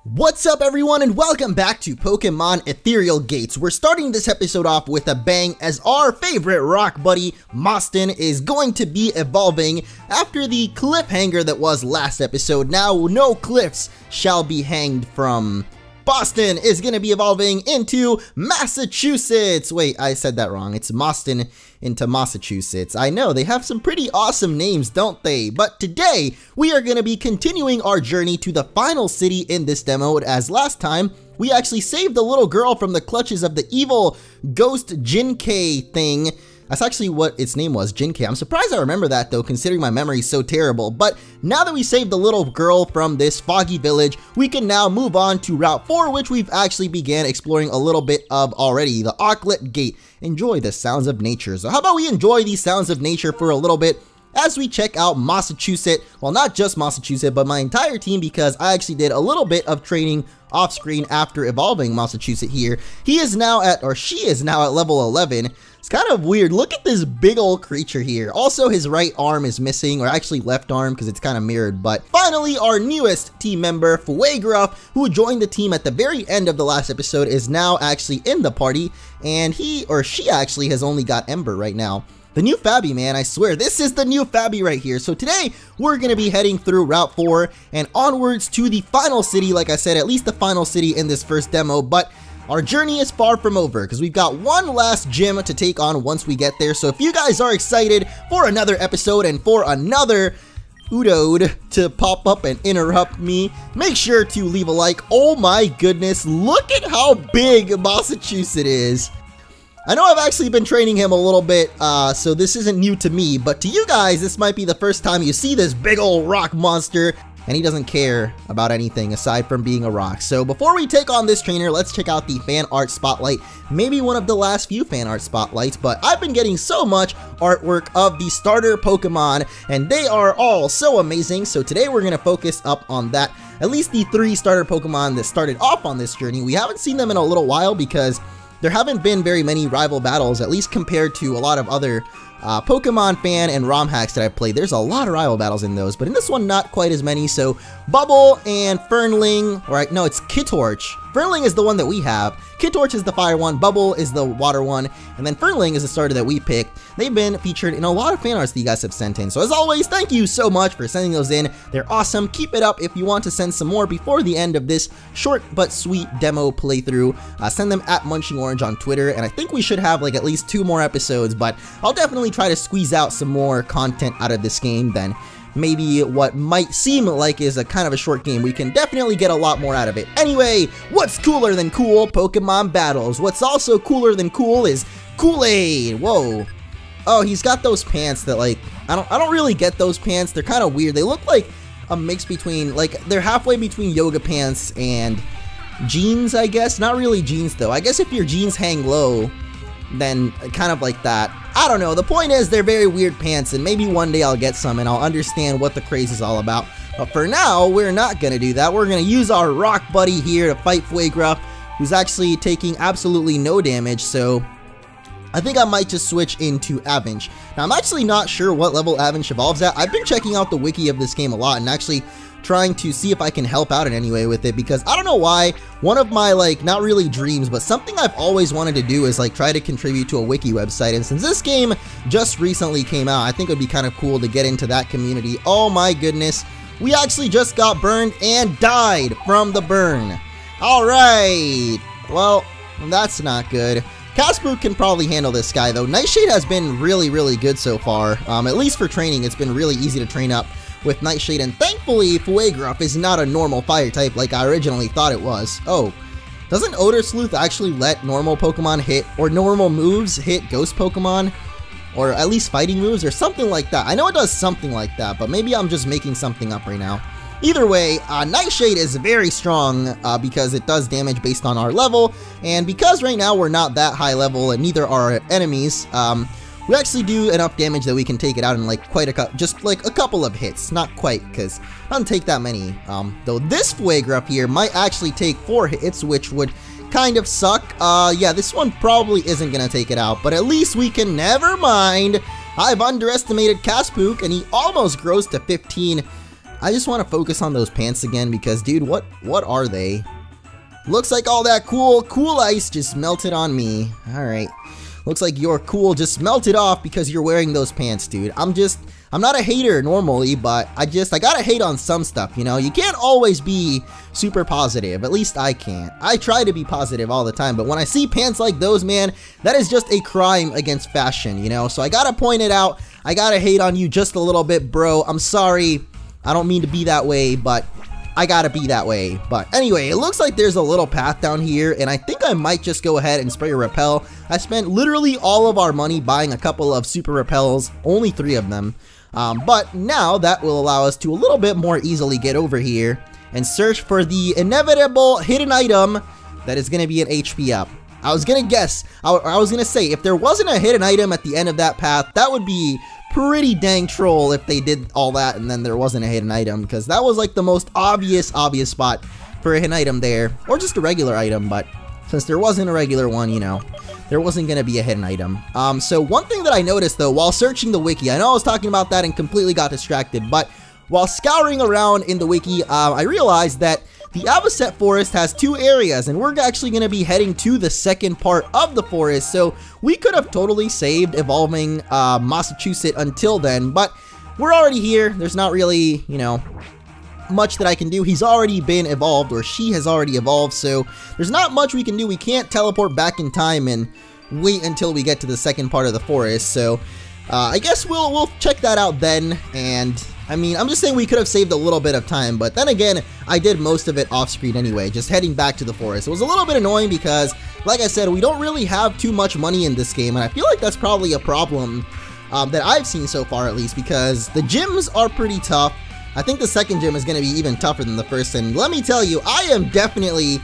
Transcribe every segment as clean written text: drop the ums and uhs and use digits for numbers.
What's up everyone and welcome back to Pokemon Ethereal Gates. We're starting this episode off with a bang as our favorite rock buddy, Moston, is going to be evolving after the cliffhanger that was last episode. Now, no cliffs shall be hanged from. Boston is going to be evolving into Massachusetts. Wait, I said that wrong. It's Moston into Massachusetts. I know, they have some pretty awesome names, don't they? But today, we are going to be continuing our journey to the final city in this demo, as last time, we actually saved the little girl from the clutches of the evil ghost Jinkei thing. That's actually what its name was, Jinkei. I'm surprised I remember that though, considering my memory is so terrible. But now that we saved the little girl from this foggy village, we can now move on to Route 4, which we've actually began exploring a little bit of already, the Auklet Gate. Enjoy the sounds of nature. So how about we enjoy these sounds of nature for a little bit as we check out Massachusetts. Well, not just Massachusetts, but my entire team, because I actually did a little bit of training off screen after evolving Massachusetts here. He is now at, or she is now at level 11. It's kind of weird. Look at this big old creature here. Also, his right arm is missing, or actually left arm, because it's kind of mirrored. But finally, our newest team member, Fuegra, who joined the team at the very end of the last episode, is now actually in the party, and he or she actually has only got Ember right now. The new Fabby, man, I swear, this is the new Fabby right here. So today, we're going to be heading through Route 4 and onwards to the final city, like I said, at least the final city in this first demo, but our journey is far from over because we've got one last gym to take on once we get there. So if you guys are excited for another episode and for another Udode to pop up and interrupt me, make sure to leave a like. Oh my goodness, look at how big Massachusetts is. I know I've actually been training him a little bit, so this isn't new to me, but to you guys, this might be the first time you see this big old rock monster, and he doesn't care about anything aside from being a rock. So before we take on this trainer, let's check out the fan art spotlight, maybe one of the last few fan art spotlights, but I've been getting so much artwork of the starter Pokemon, and they are all so amazing, so today we're going to focus up on that. At least the 3 starter Pokemon that started off on this journey. We haven't seen them in a little while because there haven't been very many rival battles, at least compared to a lot of other Pokemon fan and ROM hacks that I've played. There's a lot of rival battles in those, but in this one, not quite as many. So Bubble and Fernling, or no, it's Kitorch. Fernling is the one that we have. Kitorch is the fire one, Bubble is the water one, and then Fernling is the starter that we picked. They've been featured in a lot of fan arts that you guys have sent in. So as always, thank you so much for sending those in. They're awesome. Keep it up if you want to send some more before the end of this short but sweet demo playthrough. Send them at MunchingOrange on Twitter, and I think we should have like at least 2 more episodes, but I'll definitely try to squeeze out some more content out of this game than maybe what might seem like is a kind of a short game. We can definitely get a lot more out of it. Anyway, what's cooler than cool? Pokemon battles. What's also cooler than cool is Kool-Aid. Whoa. Oh, he's got those pants that, like, I don't really get those pants. They're kind of weird. They look like a mix between, like, they're halfway between yoga pants and jeans, I guess. Not really jeans though. I guess if your jeans hang low, then kind of like that. I don't know. The point is they're very weird pants, and maybe one day I'll get some and I'll understand what the craze is all about. But for now, we're not going to do that. We're going to use our rock buddy here to fight Fuegra, who's actually taking absolutely no damage. So I think I might just switch into Avinch. Now, I'm actually not sure what level Avinch evolves at. I've been checking out the wiki of this game a lot and actually trying to see if I can help out in any way with it, because I don't know why, one of my, like, not really dreams, but something I've always wanted to do is, like, try to contribute to a wiki website, and since this game just recently came out, I think it would be kind of cool to get into that community. Oh my goodness, we actually just got burned and died from the burn. Alright, well, that's not good. Casper can probably handle this guy, though. Nightshade has been really, really good so far. At least for training, it's been really easy to train up with Nightshade, and thankfully, Fuegra is not a normal fire type like I originally thought it was. Oh, doesn't Odor Sleuth actually let normal Pokemon hit, or normal moves hit ghost Pokemon? Or at least fighting moves, or something like that. I know it does something like that, but maybe I'm just making something up right now. Either way, Nightshade is very strong because it does damage based on our level, and because right now we're not that high level, and neither are our enemies, we actually do enough damage that we can take it out in like just like a couple of hits. Not quite, because it doesn't take that many. Though this Fuegra here might actually take 4 hits, which would kind of suck. Yeah, this one probably isn't gonna take it out, but at least we can, never mind. I've underestimated Caspook, and he almost grows to 15 I just want to focus on those pants again because, dude, what are they? Looks like all that cool ice just melted on me. Alright. Looks like your cool just melted off because you're wearing those pants, dude. I'm not a hater normally, but I gotta hate on some stuff, you know? You can't always be super positive. At least I can't. I try to be positive all the time, but when I see pants like those, man, that is just a crime against fashion, you know? So I gotta point it out. I gotta hate on you just a little bit, bro. I'm sorry. I don't mean to be that way, but I gotta be that way. But anyway, it looks like there's a little path down here, and I think I might just go ahead and spray a repel. I spent literally all of our money buying a couple of super repels, only 3 of them. But now that will allow us to a little bit more easily get over here and search for the inevitable hidden item that is gonna be an HP up. I was gonna guess, I was gonna say, if there wasn't a hidden item at the end of that path, that would be pretty dang troll if they did all that and then there wasn't a hidden item, because that was like the most obvious spot for a hidden item there, or just a regular item, but since there wasn't a regular one, you know, there wasn't gonna be a hidden item. So one thing that I noticed though, while searching the wiki, I know I was talking about that and completely got distracted, but while scouring around in the wiki, I realized that the Avocet forest has 2 areas, and we're actually going to be heading to the second part of the forest, so we could have totally saved evolving Massachusetts until then, but we're already here. There's not really, you know, much that I can do. He's already been evolved, or she has already evolved, so there's not much we can do. We can't teleport back in time and wait until we get to the second part of the forest, so I guess we'll check that out then. And I mean, I'm just saying we could have saved a little bit of time, but then again, I did most of it off screen anyway, just heading back to the forest. It was a little bit annoying because, like I said, we don't really have too much money in this game, and I feel like that's probably a problem that I've seen so far, at least, because the gyms are pretty tough. I think the second gym is going to be even tougher than the first, and let me tell you, I am definitely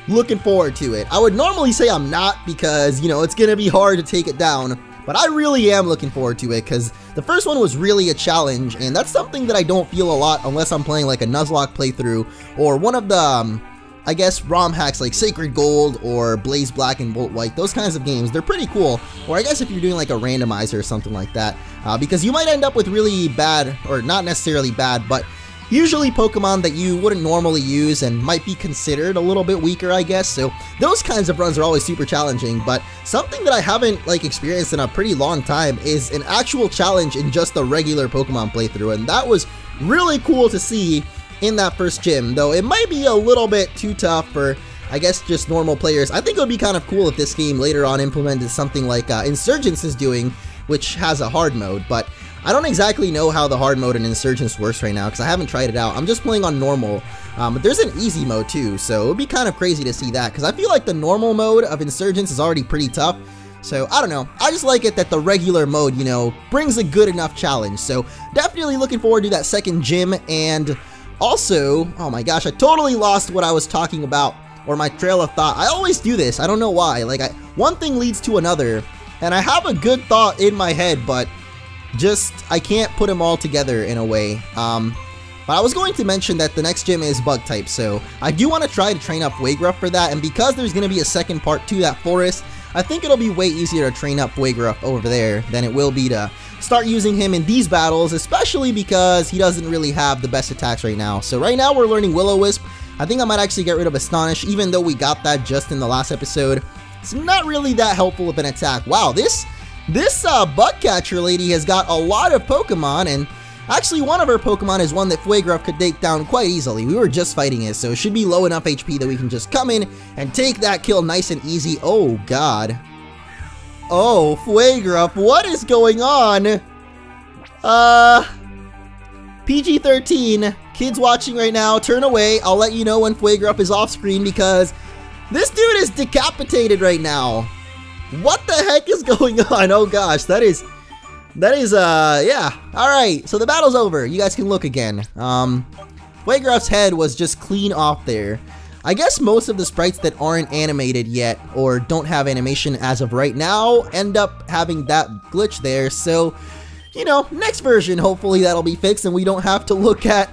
looking forward to it. I would normally say I'm not because, you know, it's going to be hard to take it down, but I really am looking forward to it because the first one was really a challenge, and that's something that I don't feel a lot unless I'm playing like a Nuzlocke playthrough or one of the, I guess, ROM hacks like Sacred Gold or Blaze Black and Bolt White. Those kinds of games, they're pretty cool. Or I guess if you're doing like a randomizer or something like that, because you might end up with really bad, or not necessarily bad, but usually Pokemon that you wouldn't normally use and might be considered a little bit weaker, I guess. So those kinds of runs are always super challenging, but something that I haven't like experienced in a pretty long time is an actual challenge in just a regular Pokemon playthrough, and that was really cool to see in that first gym, though it might be a little bit too tough for, I guess, just normal players. I think it would be kind of cool if this game later on implemented something like Insurgents is doing, which has a hard mode, but I don't exactly know how the hard mode in Insurgents works right now because I haven't tried it out. I'm just playing on normal, but there's an easy mode too, so it would be kind of crazy to see that because I feel like the normal mode of Insurgents is already pretty tough. So I don't know, I just like it that the regular mode, you know, brings a good enough challenge. So definitely looking forward to that second gym. And also, oh my gosh, I totally lost what I was talking about, or my trail of thought. I always do this, I don't know why. Like, one thing leads to another, and I have a good thought in my head, but just, I can't put them all together in a way. But I was going to mention that the next gym is bug type, so I do want to try to train up Waygruff for that, and because there's going to be a second part to that forest, I think it'll be way easier to train up Waygruff over there than it will be to start using him in these battles, especially because he doesn't really have the best attacks right now. So right now we're learning Will-O-Wisp. I think I might actually get rid of Astonish, even though we got that just in the last episode. It's not really that helpful of an attack. Wow, this bug catcher lady has got a lot of Pokemon, and actually one of her Pokemon is one that Waygruff could take down quite easily. We were just fighting it, so it should be low enough HP that we can just come in and take that kill nice and easy. Oh god. Oh, Waygruff, what is going on? PG-13, kids watching right now, turn away. I'll let you know when Waygruff is off screen because this dude is decapitated right now. What the heck is going on? Oh gosh, that is, yeah. Alright, so the battle's over. You guys can look again. Waygruff's head was just clean off there. I guess most of the sprites that aren't animated yet, or don't have animation as of right now, end up having that glitch there, so, you know, next version, hopefully that'll be fixed and we don't have to look at,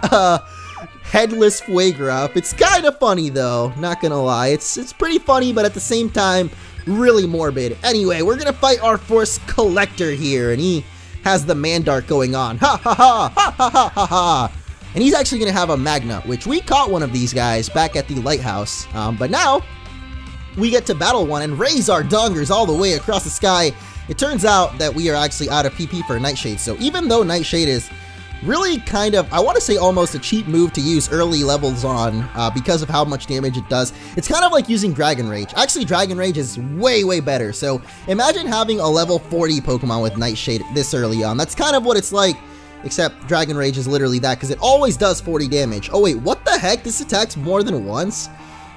headless Waygruff. It's kind of funny though, not gonna lie. It's pretty funny, but at the same time, really morbid. Anyway, we're gonna fight our Force Collector here, and he has the Mandark going on. Ha ha ha ha ha ha ha ha. and he's actually going to have a Magna, which we caught one of these guys back at the lighthouse. But now we get to battle one and raise our dongers all the way across the sky. It turns out that we are actually out of PP for Nightshade, so even though Nightshade is really kind of, I want to say almost a cheap move to use early levels on because of how much damage it does, it's kind of like using Dragon Rage. Actually, Dragon Rage is way better, so imagine having a level 40 Pokemon with Nightshade this early on. That's kind of what it's like, except Dragon Rage is literally that because it always does 40 damage. Oh wait, what the heck? This attacks more than once?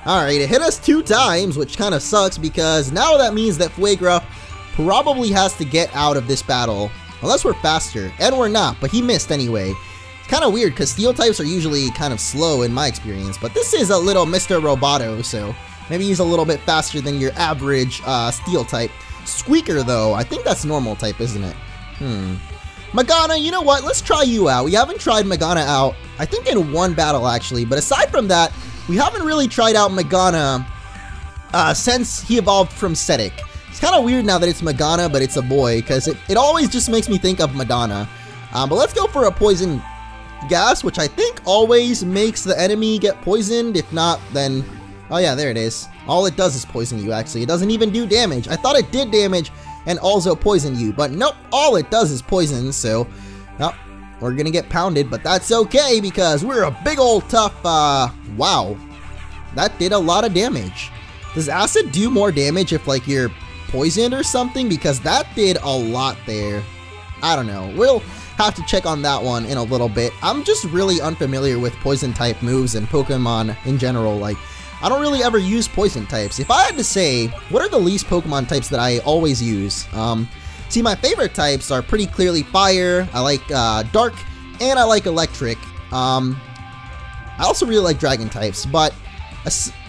Alright, it hit us 2 times, which kind of sucks because now that means that Fuegra probably has to get out of this battle. Unless we're faster, and we're not, but he missed anyway. It's kind of weird because steel types are usually kind of slow in my experience, but this is a little Mr. Roboto, so maybe he's a little bit faster than your average steel type. Squeaker though, I think that's normal type, isn't it? Magana, you know what? Let's try you out. We haven't tried Magana out, I think in one battle actually, but aside from that, we haven't really tried out Magana since he evolved from Cetic. It's kind of weird now that it's Magana, but it's a boy, because it always just makes me think of Madonna. But let's go for a poison gas, which I think always makes the enemy get poisoned. If not, then... oh yeah, there it is. All it does is poison you, actually. It doesn't even do damage. I thought it did damage and also poison you, but nope, all it does is poison, so... nope, we're gonna get pounded, but that's okay, because we're a big old tough, wow. That did a lot of damage. Does acid do more damage if, like, you're poisoned or something? Because that did a lot there. I don't know. We'll have to check on that one in a little bit. I'm just really unfamiliar with poison type moves and Pokemon in general. Like, I don't really ever use poison types. If I had to say, what are the least Pokemon types that I always use? See, my favorite types are pretty clearly fire. I like dark, and I like electric. I also really like dragon types, but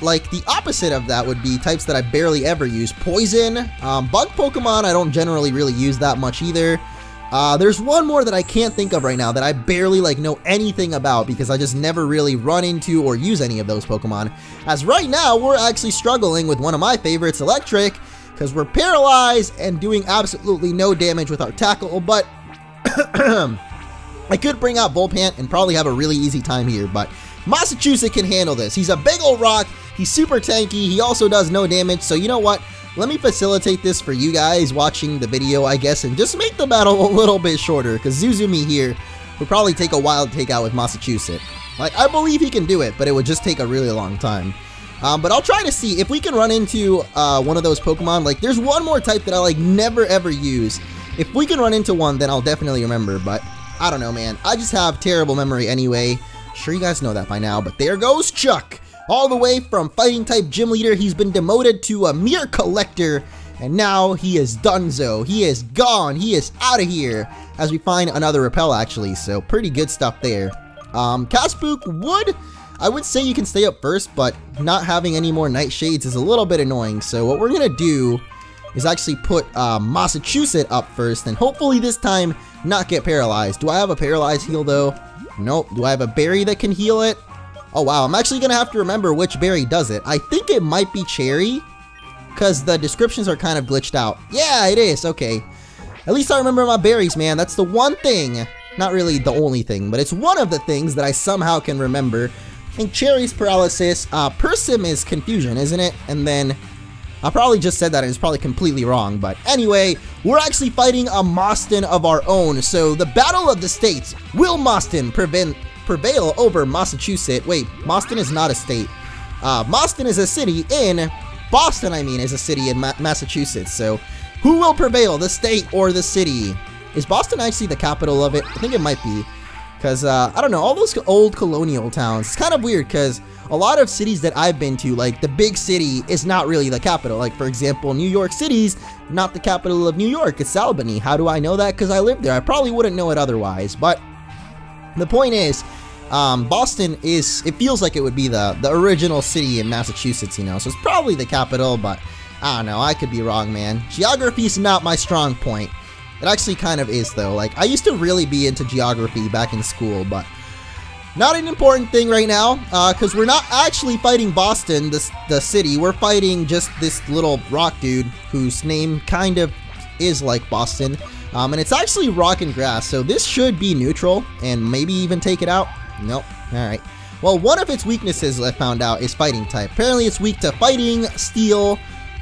like the opposite of that would be types that I barely ever use. Poison, bug Pokemon I don't generally really use that much either. There's one more that I can't think of right now that I barely like know anything about because I just never really run into or use any of those Pokemon. As right now, we're actually struggling with one of my favorites, Electric, because we're paralyzed and doing absolutely no damage with our tackle, but I could bring out Volpant and probably have a really easy time here, but Massachusetts can handle this. He's a big old rock, he's super tanky, he also does no damage, so you know what? Let me facilitate this for you guys watching the video, I guess, and just make the battle a little bit shorter, because Zuzumi here would probably take a while to take out with Massachusetts. Like, I believe he can do it, but it would just take a really long time. But I'll try to see if we can run into one of those Pokemon. Like, there's one more type that I, like, never ever use. If we can run into one, then I'll definitely remember, but I don't know, man. I just have terrible memory anyway. Sure you guys know that by now, but there goes Chuck. All the way from fighting type gym leader, he's been demoted to a mere collector, and now he is donezo. He is gone. He is out of here. As we find another repel, actually, so pretty good stuff there. Caspook I would say you can stay up first, but not having any more Nightshades is a little bit annoying, so what we're gonna do is actually put Massachusetts up first, and hopefully this time not get paralyzed. Do I have a paralyzed heal though? Nope. Do I have a berry that can heal it? Oh wow, I'm actually gonna have to remember which berry does it. I think it might be cherry, because the descriptions are kind of glitched out. Yeah, it is. Okay. At least I remember my berries, man. That's the one thing. Not really the only thing, but it's one of the things that I somehow can remember. I think cherry's paralysis. Persim is confusion, isn't it? And then I probably just said that and it's probably completely wrong, but anyway, we're actually fighting a Moston of our own. So the Battle of the States. Will Moston prevail over Massachusetts? Wait, Moston is not a state. Moston is a city in Boston, I mean, is a city in Massachusetts. So who will prevail, the state or the city? Is Boston actually the capital of it? I think it might be. Because, I don't know, all those old colonial towns, it's kind of weird because a lot of cities that I've been to, like the big city is not really the capital. Like, for example, New York City's not the capital of New York, it's Albany. How do I know that? Because I lived there. I probably wouldn't know it otherwise. But the point is, Boston is, it feels like it would be the original city in Massachusetts, you know, so it's probably the capital, but I don't know, I could be wrong, man. Geography's not my strong point. It actually kind of is, though. Like, I used to really be into geography back in school, but not an important thing right now, because we're not actually fighting Boston, the city. We're fighting just this little rock dude whose name kind of is like Boston, and it's actually rock and grass, so this should be neutral and maybe even take it out. Nope. Alright. Well, one of its weaknesses I found out is fighting type. Apparently it's weak to fighting, steel,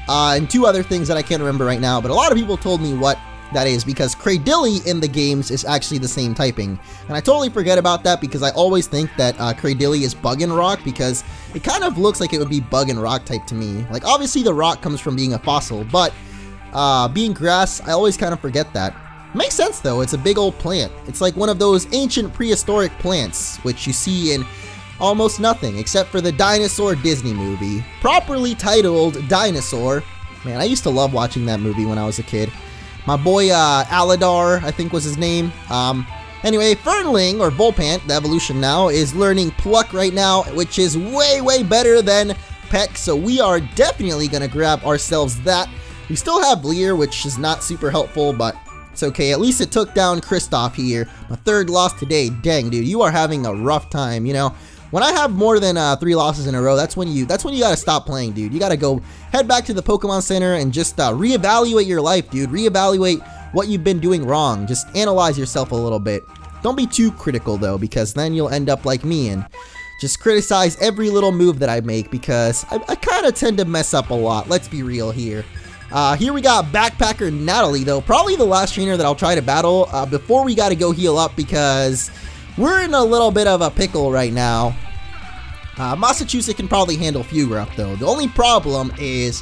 and 2 other things that I can't remember right now, but a lot of people told me what that is because Cradilly in the games is actually the same typing. And I totally forget about that because I always think that Cradilly is bug and rock because it kind of looks like it would be bug and rock type to me. Like, obviously the rock comes from being a fossil, but being grass, I always kind of forget that. Makes sense though, it's a big old plant. It's like one of those ancient prehistoric plants, which you see in almost nothing except for the Dinosaur Disney movie, properly titled Dinosaur. Man, I used to love watching that movie when I was a kid. My boy Aladar, I think was his name. Anyway, Fernling, or Volpant, the evolution now, is learning Pluck right now, which is way better than Peck, so we are definitely going to grab ourselves that. We still have Leer, which is not super helpful, but it's okay. At least it took down Kristoff here. My 3rd loss today. Dang, dude, you are having a rough time, you know. When I have more than 3 losses in a row, that's when you gotta stop playing, dude. You gotta go head back to the Pokemon Center and just reevaluate your life, dude. Reevaluate what you've been doing wrong. Just analyze yourself a little bit. Don't be too critical though, because then you'll end up like me and just criticize every little move that I make because I kind of tend to mess up a lot. Let's be real here. Here we got Backpacker Natalie though, probably the last trainer that I'll try to battle before we gotta go heal up because we're in a little bit of a pickle right now. Massachusetts can probably handle Fugrap though. The only problem is,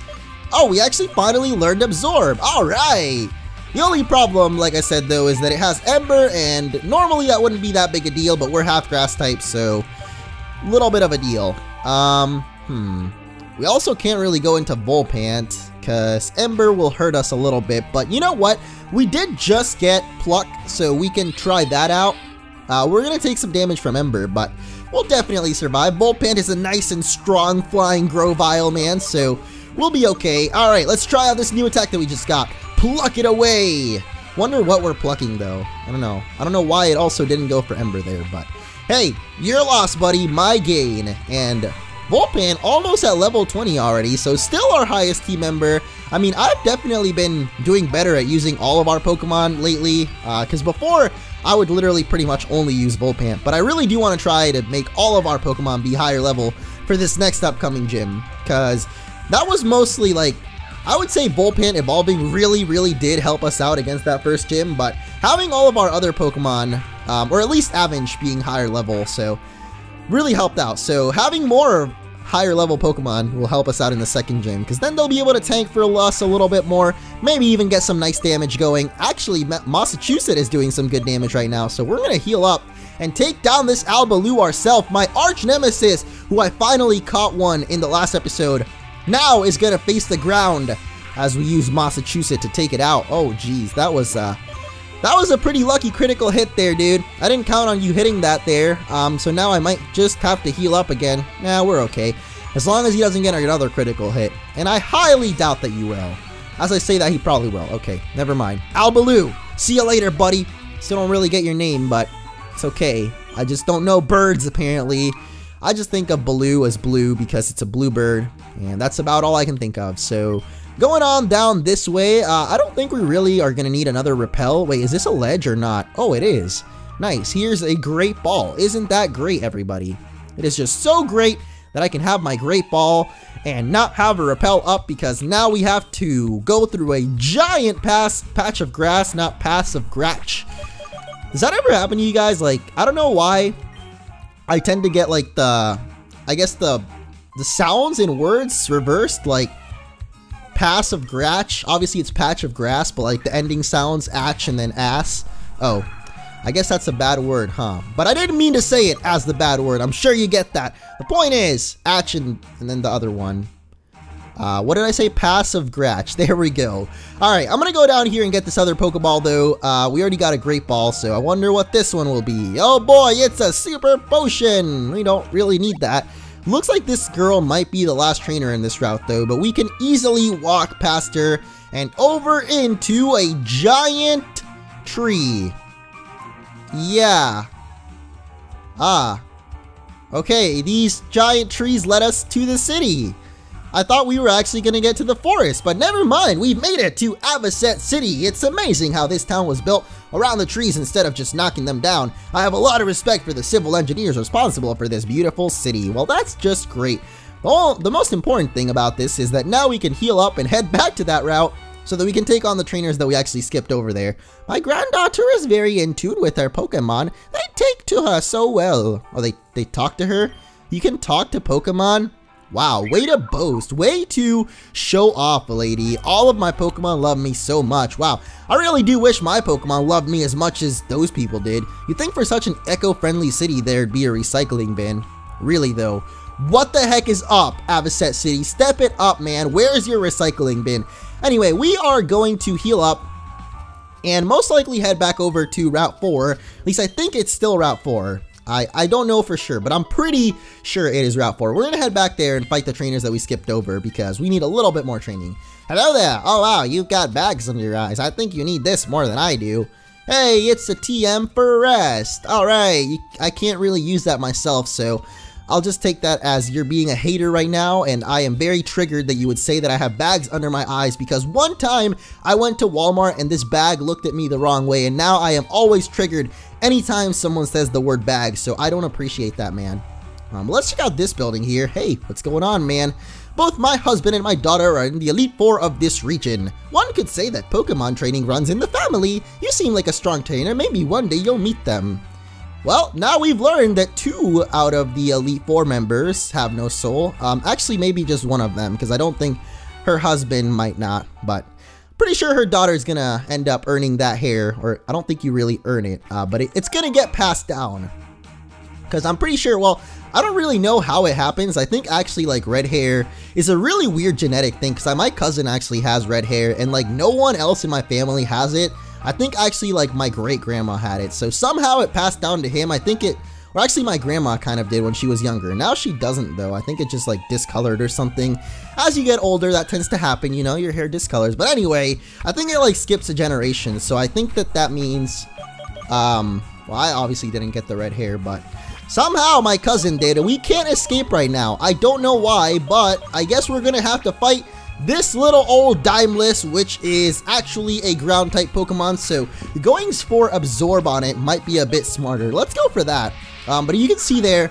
oh, we actually finally learned Absorb. Alright! The only problem, like I said though, is that it has Ember, and normally that wouldn't be that big a deal, but we're half grass type, so little bit of a deal. We also can't really go into Volpant, because Ember will hurt us a little bit, but you know what? We did just get Pluck, so we can try that out. We're going to take some damage from Ember, but we'll definitely survive. Volpant is a nice and strong flying Grovyle, man, so we'll be okay. Alright, let's try out this new attack that we just got. Pluck it away! Wonder what we're plucking, though. I don't know. I don't know why it also didn't go for Ember there, but hey, your loss, buddy, my gain. And Volpant almost at level 20 already, so still our highest team member. I mean, I've definitely been doing better at using all of our Pokemon lately, because before, I would literally pretty much only use Volpant, but I really do want to try to make all of our Pokemon be higher level for this next upcoming gym, because that was mostly like, I would say Volpant evolving really did help us out against that first gym, but having all of our other Pokemon, or at least Avench being higher level, so really helped out. So having more higher level Pokemon will help us out in the second gym, because then they'll be able to tank for us a little bit more, maybe even get some nice damage going. Actually, Massachusetts is doing some good damage right now, so we're going to heal up and take down this Albaloo ourselves. My arch nemesis, who I finally caught one in the last episode, now is going to face the ground as we use Massachusetts to take it out. Oh, geez, that was a pretty lucky critical hit there, dude. I didn't count on you hitting that there, so now I might just have to heal up again. Nah, we're okay. As long as he doesn't get another critical hit. And I highly doubt that you will. As I say that, he probably will. Okay, never mind. Albaloo, see you later, buddy. Still don't really get your name, but it's okay. I just don't know birds, apparently. I just think of Baloo as blue because it's a blue bird, and that's about all I can think of. So, going on down this way, I don't think we really are going to need another repel. Wait, is this a ledge or not? Oh, it is. Nice. Here's a great ball. Isn't that great, everybody? It is just so great that I can have my great ball and not have a repel up, because now we have to go through a giant patch of grass, not pass of gratch. Does that ever happen to you guys? Like, I don't know why I tend to get like the sounds in words reversed, like pass of gratch. Obviously it's patch of grass, but like the ending sounds atch and then ass. Oh, I guess that's a bad word, huh? But I didn't mean to say it as the bad word. I'm sure you get that. The point is, atch and then the other one. What did I say? Pass of gratch. There we go. Alright, I'm gonna go down here and get this other Pokeball though. We already got a great ball, so I wonder what this one will be. Oh boy, it's a super potion! We don't really need that. Looks like this girl might be the last trainer in this route though, but we can easily walk past her and over into a giant tree. Yeah. Okay, these giant trees led us to the city. I thought we were actually going to get to the forest, but never mind. We've made it to Avocet City. It's amazing how this town was built around the trees instead of just knocking them down. I have a lot of respect for the civil engineers responsible for this beautiful city. Well, that's just great. The most important thing about this is that now we can heal up and head back to that route so that we can take on the trainers that we actually skipped over there. My granddaughter is very in tune with her Pokemon. They take to her so well. Oh, they talk to her? You can talk to Pokemon? Wow, way to boast, way to show off, lady. All of my Pokemon love me so much. Wow, I really do wish my Pokemon loved me as much as those people did. You'd think for such an eco-friendly city there'd be a recycling bin. Really though, what the heck is up, Avocet City? Step it up, man. Where's your recycling bin? Anyway, we are going to heal up and most likely head back over to Route 4. At least I think it's still Route 4. I don't know for sure, but I'm pretty sure it is Route 4. We're going to head back there and fight the trainers that we skipped over because we need a little bit more training. Hello there. Oh, wow, you've got bags under your eyes. I think you need this more than I do. Hey, it's a TM for rest. All right, I can't really use that myself, so I'll just take that as you're being a hater right now, and I am very triggered that you would say that I have bags under my eyes because one time I went to Walmart and this bag looked at me the wrong way, and now I am always triggered anytime someone says the word bag, so I don't appreciate that, man. Let's check out this building here. Hey, what's going on, man? Both my husband and my daughter are in the Elite Four of this region. One could say that Pokemon training runs in the family. You seem like a strong trainer. Maybe one day you'll meet them. Well, now we've learned that 2 out of the Elite Four members have no soul. Actually, maybe just one of them, because I don't think her husband might not, but pretty sure her daughter's gonna end up earning that hair, or I don't think you really earn it, but it's gonna get passed down. Because I'm pretty sure, well, I don't really know how it happens. I think actually like red hair is a really weird genetic thing, because my cousin actually has red hair, and like no one else in my family has it. I think actually like my great-grandma had it, so somehow it passed down to him. I think it, or actually my grandma kind of did when she was younger. Now she doesn't though. I think it just like discolored or something. As you get older, that tends to happen, you know, your hair discolors. But anyway, I think it like skips a generation, so I think that means, well, I obviously didn't get the red hair, but somehow my cousin did, and we can't escape right now. I don't know why, but I guess we're gonna have to fight this little old Dimeless, which is actually a ground type Pokemon, so going for Absorb on it might be a bit smarter. Let's go for that. But you can see there,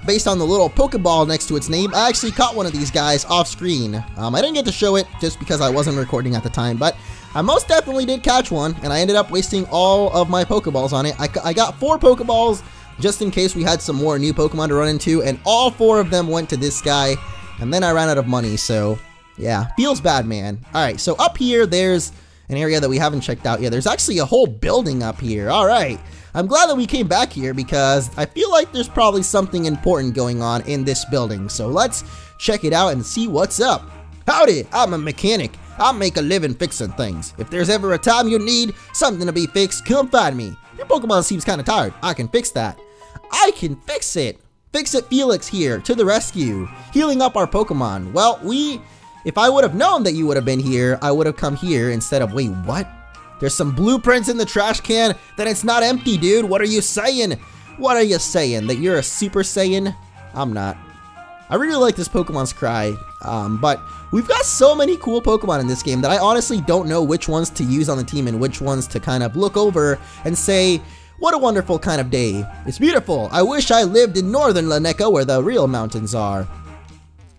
based on the little Pokeball next to its name, I actually caught one of these guys off screen. I didn't get to show it just because I wasn't recording at the time, but I most definitely did catch one, and I ended up wasting all of my Pokeballs on it. I got 4 Pokeballs just in case we had some more new Pokemon to run into, and all 4 of them went to this guy, and then I ran out of money, so yeah, feels bad, man. Alright, so up here, there's an area that we haven't checked out yet. There's actually a whole building up here. Alright, I'm glad that we came back here because I feel like there's probably something important going on in this building. So let's check it out and see what's up. Howdy, I'm a mechanic. I make a living fixing things. If there's ever a time you need something to be fixed, come find me. Your Pokemon seems kind of tired. I can fix that. I can fix it. Fix It Felix here, to the rescue. Healing up our Pokemon. Well, if I would have known that you would have been here, I would have come here instead of, wait, what? There's some blueprints in the trash can, then it's not empty, dude. What are you saying? What are you saying? That you're a Super Saiyan? I'm not. I really like this Pokemon's Cry, but we've got so many cool Pokemon in this game that I honestly don't know which ones to use on the team and which ones to kind of look over and say, what a wonderful kind of day. It's beautiful. I wish I lived in northern Laneka where the real mountains are.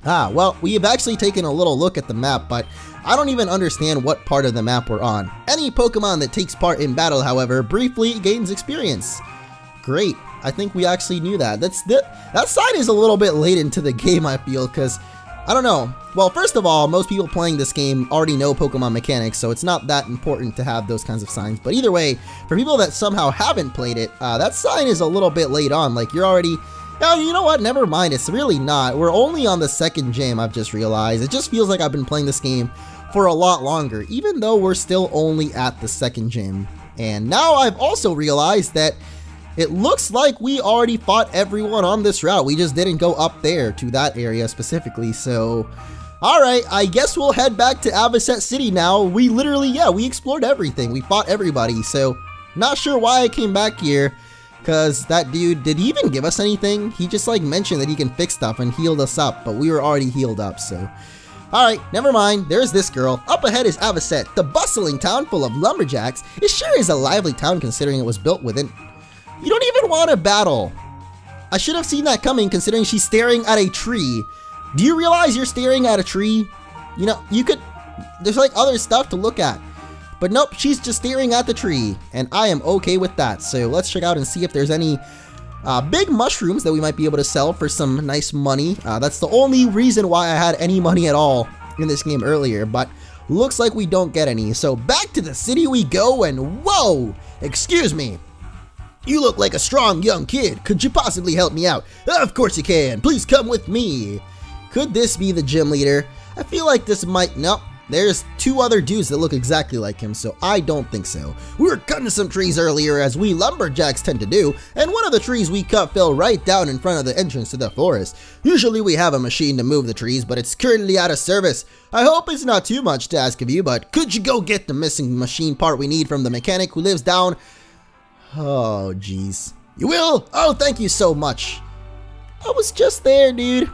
Well, we have actually taken a little look at the map, but I don't even understand what part of the map we're on. Any Pokemon that takes part in battle, however, briefly gains experience. Great. I think we actually knew that. That sign is a little bit late into the game, I feel, because, I don't know. Well, first of all, most people playing this game already know Pokemon mechanics, so it's not that important to have those kinds of signs. But either way, for people that somehow haven't played it, that sign is a little bit late on. Like, you're already... Oh, you know what? Never mind. It's really not. We're only on the 2nd gym, I've just realized. It just feels like I've been playing this game for a lot longer, even though we're still only at the 2nd gym. And now I've also realized that it looks like we already fought everyone on this route. We just didn't go up there to that area specifically. So, alright, I guess we'll head back to Avocet City now. We literally, yeah, we explored everything. We fought everybody. So, not sure why I came back here. Because that dude, did he even give us anything? He just like mentioned that he can fix stuff and healed us up, but we were already healed up, so. Alright, never mind, there's this girl. Up ahead is Avocet, the bustling town full of lumberjacks. It sure is a lively town considering it was built within. You don't even want to battle. I should have seen that coming considering she's staring at a tree. Do you realize you're staring at a tree? You know, you could, there's like other stuff to look at. But nope, she's just staring at the tree. And I am okay with that. So let's check out and see if there's any big mushrooms that we might be able to sell for some nice money. That's the only reason why I had any money at all in this game earlier, but looks like we don't get any. So back to the city we go, and whoa, excuse me. You look like a strong young kid. Could you possibly help me out? Of course you can. Please come with me. Could this be the gym leader? I feel like this might, nope. There's two other dudes that look exactly like him, so I don't think so. We were cutting some trees earlier, as we lumberjacks tend to do, and one of the trees we cut fell right down in front of the entrance to the forest. Usually we have a machine to move the trees, but it's currently out of service. I hope it's not too much to ask of you, but could you go get the missing machine part we need from the mechanic who lives down? Oh, jeez. You will? Oh, thank you so much. I was just there, dude.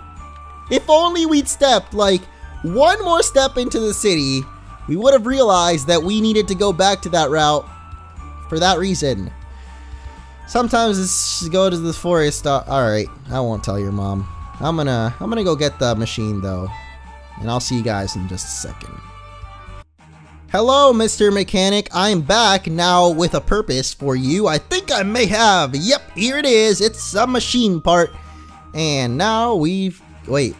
If only we'd stepped, like, one more step into the city, we would have realized that we needed to go back to that route for that reason. Sometimes it's go to the forest. Alright, I won't tell your mom. I'm gonna go get the machine though. And I'll see you guys in just a second. Hello, Mr. Mechanic. I'm back now with a purpose for you. I think I may have. Yep, here it is. It's a machine part. And now we've... Wait.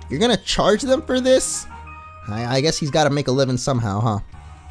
You're gonna charge them for this? I guess he's gotta make a living somehow, huh?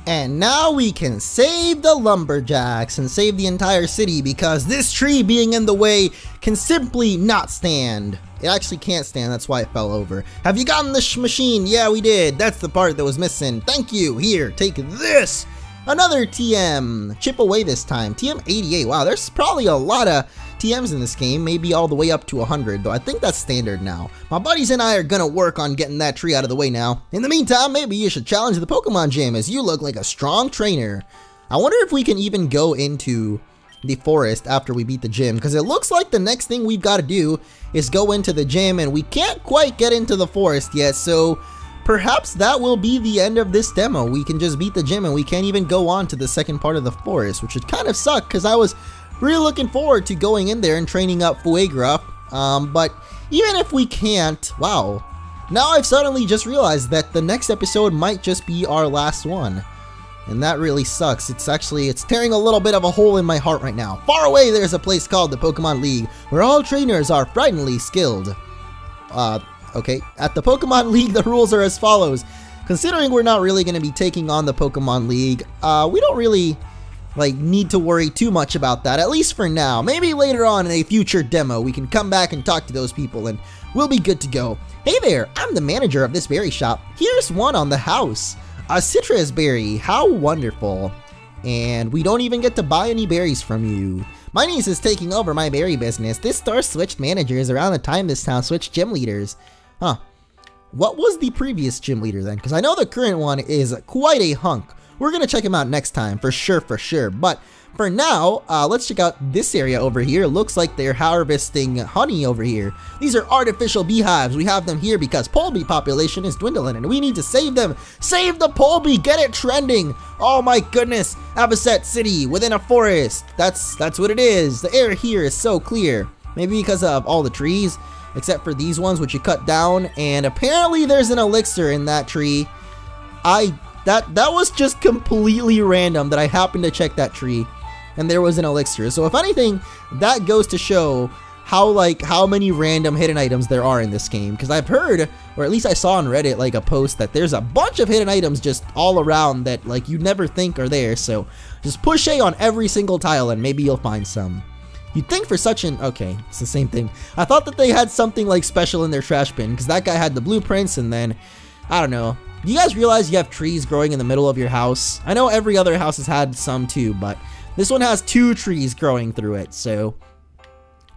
And now we can save the lumberjacks and save the entire city because this tree being in the way can simply not stand. It actually can't stand, that's why it fell over. Have you gotten this machine? Yeah, we did. That's the part that was missing. Thank you. Here, take this. Another TM. Chip away this time. TM 88. Wow, there's probably a lot of TMs in this game, maybe all the way up to 100, though I think that's standard now. My buddies and I are gonna work on getting that tree out of the way now. In the meantime, maybe you should challenge the Pokemon gym as you look like a strong trainer. I wonder if we can even go into the forest after we beat the gym, because it looks like the next thing we've got to do is go into the gym, and we can't quite get into the forest yet, so perhaps that will be the end of this demo. We can just beat the gym and we can't even go on to the second part of the forest, which would kind of suck because I was really looking forward to going in there and training up Fuegra. But even if we can't, wow. Now I've suddenly just realized that the next episode might just be our last one. And that really sucks. It's tearing a little bit of a hole in my heart right now. Far away there's a place called the Pokemon League, where all trainers are frighteningly skilled. Okay. At the Pokemon League, the rules are as follows. Considering we're not really going to be taking on the Pokemon League, we don't really need to worry too much about that, at least for now. Maybe later on in a future demo, we can come back and talk to those people and we'll be good to go. Hey there, I'm the manager of this berry shop. Here's one on the house. A citrus berry, how wonderful. And we don't even get to buy any berries from you. My niece is taking over my berry business. This store switched managers around the time this town switched gym leaders. Huh. What was the previous gym leader then? Because I know the current one is quite a hunk. We're going to check him out next time, for sure. But for now, let's check out this area over here. Looks like they're harvesting honey over here. These are artificial beehives. We have them here because pole bee population is dwindling and we need to save them. Save the pole bee, get it trending. Oh my goodness, Avocet City within a forest. That's what it is. The air here is so clear. Maybe because of all the trees, except for these ones which you cut down. And apparently there's an elixir in that tree. That was just completely random that I happened to check that tree and there was an elixir. So if anything, that goes to show how many random hidden items there are in this game, because I've heard, or at least I saw on Reddit a post that there's a bunch of hidden items just all around that you never think are there. So just push A on every single tile and maybe you'll find some. You'd think for such an... Okay, it's the same thing. I thought that they had something special in their trash bin because that guy had the blueprints and then, I don't know. Do you guys realize you have trees growing in the middle of your house? I know every other house has had some too, but this one has 2 trees growing through it, so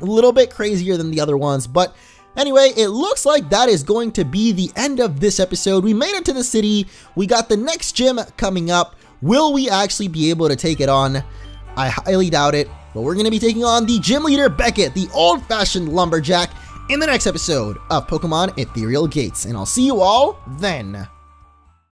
a little bit crazier than the other ones. But anyway, it looks like that is going to be the end of this episode. We made it to the city. We got the next gym coming up. Will we actually be able to take it on? I highly doubt it, but we're going to be taking on the gym leader, Beckett, the old-fashioned lumberjack, in the next episode of Pokemon Ethereal Gates, and I'll see you all then.